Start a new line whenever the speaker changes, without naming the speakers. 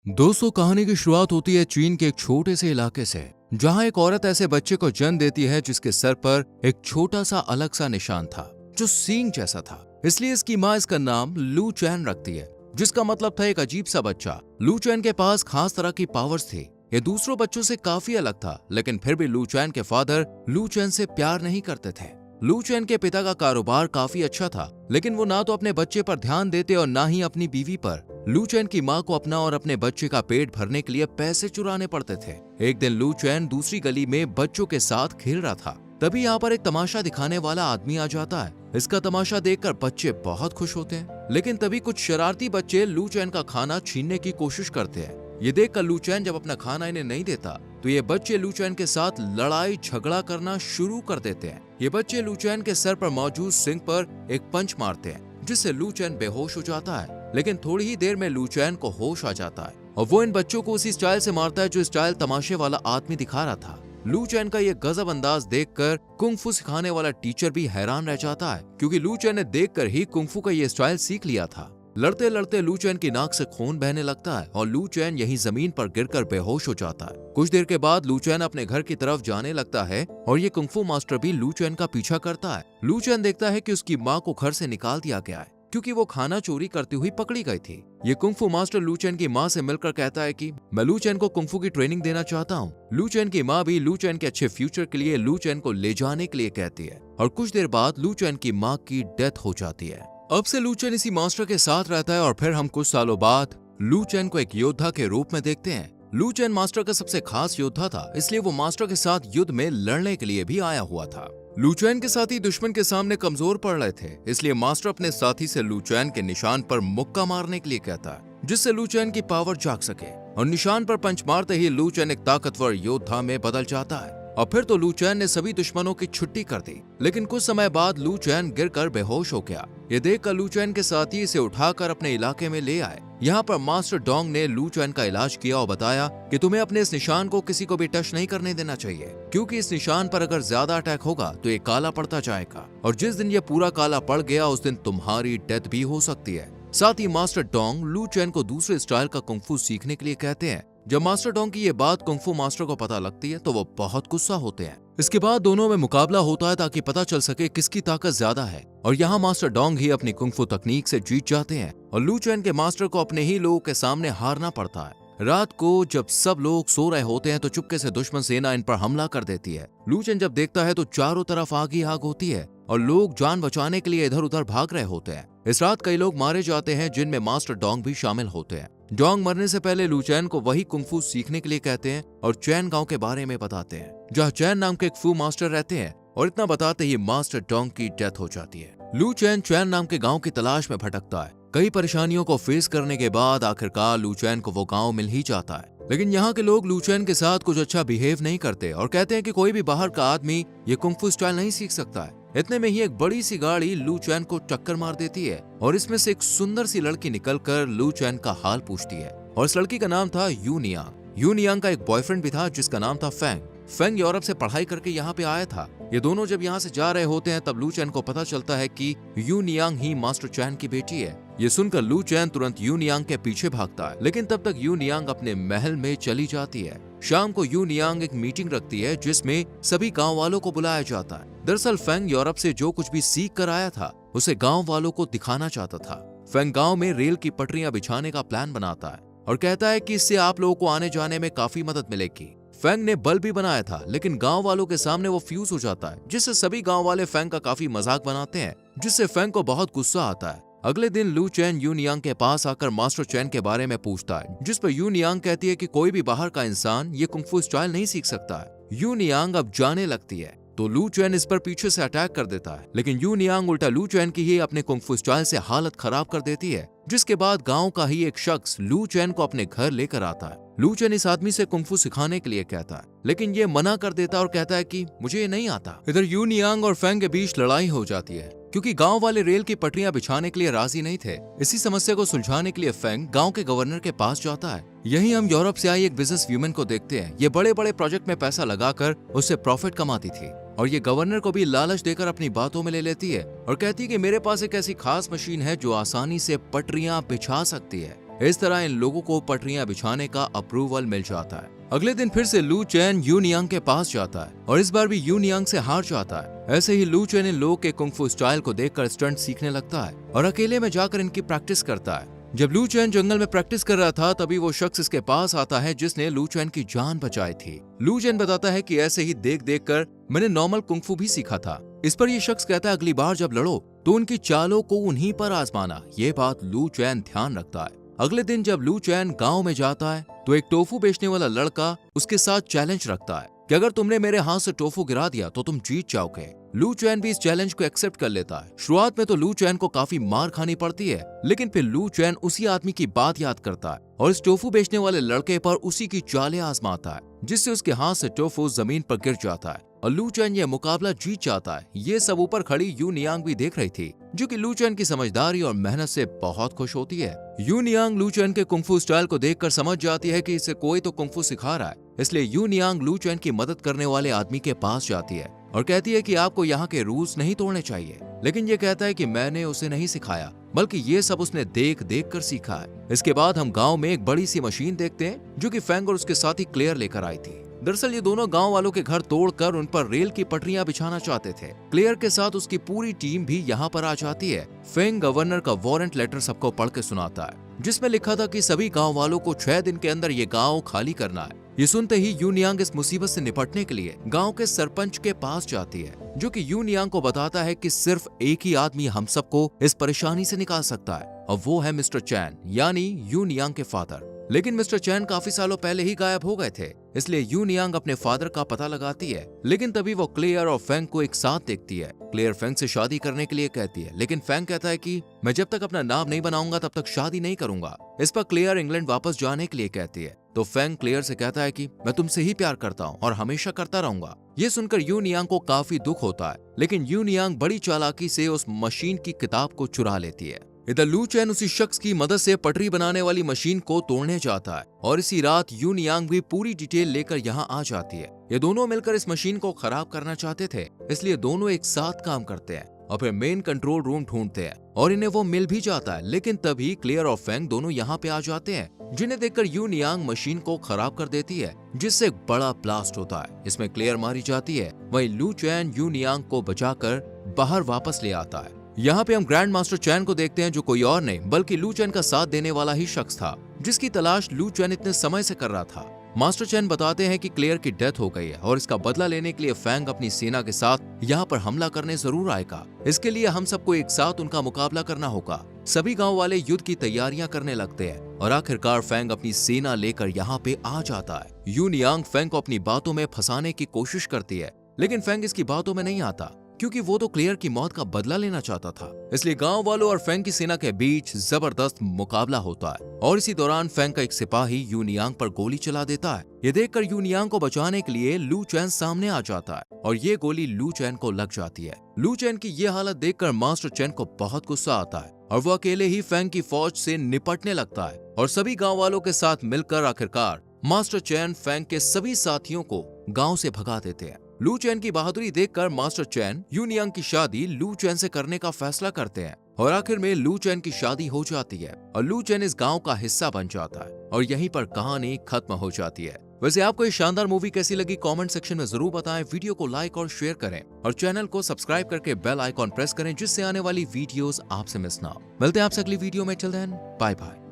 दोस्तों, कहानी की शुरुआत होती है चीन के एक छोटे से इलाके से, जहां एक औरत ऐसे बच्चे को जन्म देती है जिसके सर पर एक छोटा सा अलग सा निशान था जो सींग जैसा था। इसलिए इसकी माँ इसका नाम लू चैन रखती है, जिसका मतलब था एक अजीब सा बच्चा। लू चैन के पास खास तरह की पावर्स थी। ये दूसरों बच्चों से काफी अलग था, लेकिन फिर भी लू चैन के फादर लू चैन से प्यार नहीं करते थे। लू चैन के पिता का कारोबार काफी अच्छा था, लेकिन वो ना तो अपने बच्चे पर ध्यान देते और ना ही अपनी बीवी पर। लू चैन की माँ को अपना और अपने बच्चे का पेट भरने के लिए पैसे चुराने पड़ते थे। एक दिन लू चैन दूसरी गली में बच्चों के साथ खेल रहा था। तभी यहाँ पर एक तमाशा दिखाने वाला आदमी आ जाता है। इसका तमाशा देखकर बच्चे बहुत खुश होते हैं, लेकिन तभी कुछ शरारती बच्चे लू चैन का खाना छीनने की कोशिश करते हैं। ये देखकर लू चैन जब अपना खाना इन्हें नहीं देता, तो ये बच्चे लू चैन के साथ लड़ाई झगड़ा करना शुरू कर देते हैं। ये बच्चे लू चैन के सर पर मौजूद सिंग पर एक पंच मारते हैं, जिससे लू चैन बेहोश हो जाता है। लेकिन थोड़ी ही देर में लू चैन को होश आ जाता है और वो इन बच्चों को उसी स्टाइल से मारता है जो स्टाइल तमाशे वाला आदमी दिखा रहा था। लू चैन का ये गजब अंदाज देखकर कुंग-फू सिखाने वाला टीचर भी हैरान रह जाता है, क्योंकि लू चैन ने देखकर ही कुंग-फू का ये स्टाइल सीख लिया था। लड़ते लड़ते लू चैन की नाक से खून बहने लगता है और लू चैन यहीं जमीन पर गिरकर बेहोश हो जाता है। कुछ देर के बाद लू चैन अपने घर की तरफ जाने लगता है और ये कुंग-फू मास्टर भी लू चैन का पीछा करता है। लू चैन देखता है कि उसकी माँ को घर से निकाल दिया गया है, क्योंकि वो खाना चोरी करती हुई पकड़ी गई थी। ये कुंग-फू मास्टर लू चैन की माँ से मिलकर कहता है कि मैं लू चैन को कुंग-फू की ट्रेनिंग देना चाहता हूँ। लू चैन की माँ भी लू चैन के अच्छे फ्यूचर के लिए लू चैन को ले जाने के लिए कहती है और कुछ देर बाद लू चैन की माँ की डेथ हो जाती है। अब से लू चैन इसी मास्टर के साथ रहता है और फिर हम कुछ सालों बाद लू चैन को एक योद्धा के रूप में देखते हैं। लू चैन मास्टर का सबसे खास योद्धा था, इसलिए वो मास्टर के साथ युद्ध में लड़ने के लिए भी आया हुआ था। लू चैन के साथी दुश्मन के सामने कमजोर पड़ रहे थे, इसलिए मास्टर अपने साथी से लू चैन के निशान पर मुक्का मारने के लिए कहता है, जिससे लू चैन की पावर जाग सके। और निशान पर पंच मारते ही लू चैन एक ताकतवर योद्धा में बदल जाता है। और फिर तो लू चैन ने सभी दुश्मनों की छुट्टी कर दी, लेकिन कुछ समय बाद लू चैन गिरकर बेहोश हो गया। ये देखकर लू चैन के साथी इसे उठाकर अपने इलाके में ले आए। यहाँ पर मास्टर डोंग ने लू चैन का इलाज किया और बताया कि तुम्हें अपने इस निशान को किसी को भी टच नहीं करने देना चाहिए, क्योंकि इस निशान पर अगर ज्यादा अटैक होगा तो ये काला पड़ता जाएगा और जिस दिन ये पूरा काला पड़ गया उस दिन तुम्हारी डेथ भी हो सकती है। साथ ही मास्टर डोंग लू चैन को दूसरे स्टाइल का कुंग-फू सीखने के लिए कहते हैं। जब मास्टर डोंग की ये बात कुंग-फू मास्टर को पता लगती है तो वो बहुत गुस्सा होते हैं। इसके बाद दोनों में मुकाबला होता है ताकि पता चल सके किसकी ताकत ज्यादा है, और यहाँ मास्टर डोंग ही अपनी कुंग-फू तकनीक से जीत जाते हैं और लू चैन के मास्टर को अपने ही लोगों के सामने हारना पड़ता है। रात को जब सब लोग सो रहे होते हैं तो चुपके से दुश्मन सेना इन पर हमला कर देती है। लू चैन जब देखता है तो चारों तरफ आग ही आग होती है और लोग जान बचाने के लिए इधर उधर भाग रहे होते हैं। इस रात कई लोग मारे जाते हैं, जिनमें मास्टर डोंग भी शामिल होते हैं। डोंग मरने से पहले लू चैन को वही कुंग-फू सीखने के लिए कहते हैं और चैन गांव के बारे में बताते हैं, जहाँ चैन नाम के एक फू मास्टर रहते हैं, और इतना बताते ही मास्टर डोंग की डेथ हो जाती है। लू चैन चैन नाम के गांव की तलाश में भटकता है। कई परेशानियों को फेस करने के बाद आखिरकार लू चैन को वो गांव मिल ही जाता है, लेकिन यहाँ के लोग लू चैन के साथ कुछ अच्छा बिहेव नहीं करते और कहते हैं कि कोई भी बाहर का आदमी ये कुंग-फू स्टाइल नहीं सीख सकता है। इतने में ही एक बड़ी सी गाड़ी लू चैन को टक्कर मार देती है और इसमें से एक सुंदर सी लड़की निकलकर लू चैन का हाल पूछती है, और इस लड़की का नाम था यू नियांग। यू नियांग का एक बॉयफ्रेंड भी था जिसका नाम था फेंग। फेंग यूरोप से पढ़ाई करके यहाँ पे आया था। ये दोनों जब यहाँ से जा रहे होते हैं तब लू चैन को पता चलता है कि यू नियांग ही मास्टर चैन की बेटी है। ये सुनकर लू चैन तुरंत यू नियांग के पीछे भागता है, लेकिन तब तक यू नियांग अपने महल में चली जाती है। शाम को यू नियांग एक मीटिंग रखती है जिसमें सभी गांव वालों को बुलाया जाता है। दरअसल फेंग यूरोप से जो कुछ भी सीख कर आया था उसे गांव वालों को दिखाना चाहता था। फेंग गांव में रेल की पटरियां बिछाने का प्लान बनाता है और कहता है कि इससे आप लोगों को आने जाने में काफी मदद मिलेगी। फेंग ने बल्ब भी बनाया था, लेकिन गांव वालों के सामने वो फ्यूज हो जाता है, जिससे सभी गांव वाले फेंग का काफी मजाक बनाते हैं, जिससे फेंग को बहुत गुस्सा आता है। अगले दिन लू चैन यू नियांग के पास आकर मास्टर चैन के बारे में पूछता है, जिस पर यू नियांग कहती है कि कोई भी बाहर का इंसान ये कुंग-फू स्टाइल नहीं सीख सकता है। यू नियांग अब जाने लगती है तो लू चैन इस पर पीछे से अटैक कर देता है, लेकिन यू नियांग उल्टा लू चैन की ही अपने कुंग-फू स्टाइल से हालत खराब कर देती है, जिसके बाद गांव का ही एक शख्स लू चैन को अपने घर लेकर आता है। लू चैन इस आदमी से कुंग-फू सिखाने के लिए कहता है, लेकिन ये मना कर देता और कहता है कि मुझे ये नहीं आता। इधर यू नियांग और फेंग के बीच लड़ाई हो जाती है, क्योंकि गांव वाले रेल की पटरियां बिछाने के लिए राजी नहीं थे। इसी समस्या को सुलझाने के लिए फेंग गांव के गवर्नर के पास जाता है। यहीं हम यूरोप से आई एक बिजनेस व्यूमन को देखते हैं। ये बड़े बड़े प्रोजेक्ट में पैसा लगाकर उससे प्रॉफिट कमाती थी और ये गवर्नर को भी लालच देकर अपनी बातों में ले लेती है और कहती है कि मेरे पास एक ऐसी खास मशीन है जो आसानी से पटरियां बिछा सकती है। इस तरह इन लोगों को पटरियां बिछाने का अप्रूवल मिल जाता है। अगले दिन फिर से लू चैन यूनियांग के पास जाता है और इस बार भी यूनियांग से हार जाता है। ऐसे ही लू चैन इन लोगों के कुंग-फू स्टाइल को देखकर स्टंट सीखने लगता है और अकेले में जाकर इनकी प्रैक्टिस करता है। जब लू चैन जंगल में प्रैक्टिस कर रहा था तभी वो शख्स इसके पास आता है जिसने लू चैन की जान बचाई थी। लू चैन बताता है कि ऐसे ही देख देख कर मैंने नॉर्मल कुंग-फू भी सीखा था। इस पर ये शख्स कहता है अगली बार जब लड़ो तो उनकी चालों को उन्हीं पर आजमाना। ये बात लू चैन ध्यान रखता है। अगले दिन जब लू चैन गांव में जाता है तो एक टोफू बेचने वाला लड़का उसके साथ चैलेंज रखता है कि अगर तुमने मेरे हाथ से टोफू गिरा दिया तो तुम जीत जाओगे। लू चैन भी इस चैलेंज को एक्सेप्ट कर लेता है। शुरुआत में तो लू चैन को काफी मार खानी पड़ती है, लेकिन फिर लू चैन उसी आदमी की बात याद करता है और इस टोफू बेचने वाले लड़के पर उसी की चालें आजमाता है, जिससे उसके हाथ से टोफू जमीन पर गिर जाता है और लू चैन यह मुकाबला जीत जाता है। ये सब ऊपर खड़ी यूनियांग भी देख रही थी, जो कि लू चैन की समझदारी और मेहनत से बहुत खुश होती है। यूनियांग लू चैन के कुंग-फू स्टाइल को देखकर समझ जाती है कि इसे कोई तो कुंग-फू सिखा रहा है, इसलिए यूनियांग लू चैन की मदद करने वाले आदमी के पास जाती है और कहती है कि आपको यहाँ के रूल्स नहीं तोड़ने चाहिए। लेकिन ये कहता है कि मैंने उसे नहीं सिखाया, बल्कि ये सब उसने देख देख कर सीखा है। इसके बाद हम गांव में एक बड़ी सी मशीन देखते हैं जो कि फेंग और उसके साथी क्लेयर लेकर आई थी। दरअसल ये दोनों गांव वालों के घर तोड़कर उन पर रेल की पटरियां बिछाना चाहते थे। क्लेयर के साथ उसकी पूरी टीम भी यहाँ पर आ जाती है। फेंग गवर्नर का वारंट लेटर सबको पढ़ के सुनाता है, जिसमें लिखा था कि सभी गांव वालों को 6 दिन के अंदर ये गांव खाली करना है। ये सुनते ही यूनियांग इस मुसीबत से निपटने के लिए गांव के सरपंच के पास जाती है, जो कि यूनियांग को बताता है कि सिर्फ एक ही आदमी हम सबको इस परेशानी से निकाल सकता है और वो है मिस्टर चैन, यानी यूनियांग के फादर। लेकिन मिस्टर चैन काफी सालों पहले ही गायब हो गए थे, इसलिए यूनियांग अपने फादर का पता लगाती है। लेकिन तभी वो क्लेयर और फेंग को एक साथ देखती है। क्लेयर फेंग से शादी करने के लिए कहती है, लेकिन फेंग कहता है कि मैं जब तक अपना नाम नहीं बनाऊंगा तब तक शादी नहीं करूंगा। इस पर क्लेयर इंग्लैंड वापस जाने के लिए कहती है, तो फेंग क्लेयर से कहता है कि मैं तुमसे ही प्यार करता हूँ और हमेशा करता रहूंगा। ये सुनकर यूनियांग को काफी दुख होता है, लेकिन यूनियांग बड़ी चालाकी से उस मशीन की किताब को चुरा लेती है। इधर लू चैन उसी शख्स की मदद से पटरी बनाने वाली मशीन को तोड़ने जाता है और इसी रात यूनियांग भी पूरी डिटेल लेकर यहाँ आ जाती है। ये दोनों मिलकर इस मशीन को खराब करना चाहते थे, इसलिए दोनों एक साथ काम करते हैं और फिर मेन कंट्रोल रूम ढूंढते हैं और इन्हें वो मिल भी जाता है। लेकिन तभी क्लेयर और फेंग दोनों यहाँ पे आ जाते हैं, जिन्हें देखकर यूनियांग मशीन को खराब कर देती है, जिससे एक बड़ा ब्लास्ट होता है। इसमें क्लेयर मारी जाती है, वहीं लू चैन यूनियांग को बचाकर बाहर वापस ले आता है। यहाँ पे हम ग्रैंड मास्टर चैन को देखते हैं, जो कोई और नहीं बल्कि लू चैन का साथ देने वाला ही शख्स था, जिसकी तलाश लू चैन इतने समय से कर रहा था। मास्टर चैन बताते हैं कि क्लेयर की डेथ हो गई है और इसका बदला लेने के लिए फेंग अपनी सेना के साथ यहाँ पर हमला करने जरूर आएगा। इसके लिए हम सबको एक साथ उनका मुकाबला करना होगा। सभी गांव वाले युद्ध की तैयारियां करने लगते हैं और आखिरकार फेंग अपनी सेना लेकर यहाँ पे आ जाता है। यूनियांग फेंग को अपनी बातों में फंसाने की कोशिश करती है, लेकिन फेंग इसकी बातों में नहीं आता, क्योंकि वो तो क्लेयर की मौत का बदला लेना चाहता था। इसलिए गांव वालों और फेंग की सेना के बीच जबरदस्त मुकाबला होता है और इसी दौरान फेंग का एक सिपाही यूनियांग पर गोली चला देता है। ये देखकर यूनियांग को बचाने के लिए लू चैन सामने आ जाता है और ये गोली लू चैन को लग जाती है। लू चैन की ये हालत देखकर मास्टर चैन को बहुत गुस्सा आता है और वो अकेले ही फेंग की फौज से निपटने लगता है और सभी गाँव वालों के साथ मिलकर आखिरकार मास्टर चैन फेंग के सभी साथियों को गाँव से भगा देते हैं। लू चैन की बहादुरी देखकर मास्टर चैन यूनियांग की शादी लू चैन से करने का फैसला करते हैं और आखिर में लू चैन की शादी हो जाती है और लू चैन इस गांव का हिस्सा बन जाता है और यहीं पर कहानी खत्म हो जाती है। वैसे आपको ये शानदार मूवी कैसी लगी कमेंट सेक्शन में जरूर बताएं। वीडियो को लाइक और शेयर करें और चैनल को सब्सक्राइब करके बेल आइकॉन प्रेस करें, जिससे आने वाली वीडियोस आपसे मिस ना हो। मिलते हैं आपसे अगली वीडियो में। Till then bye bye.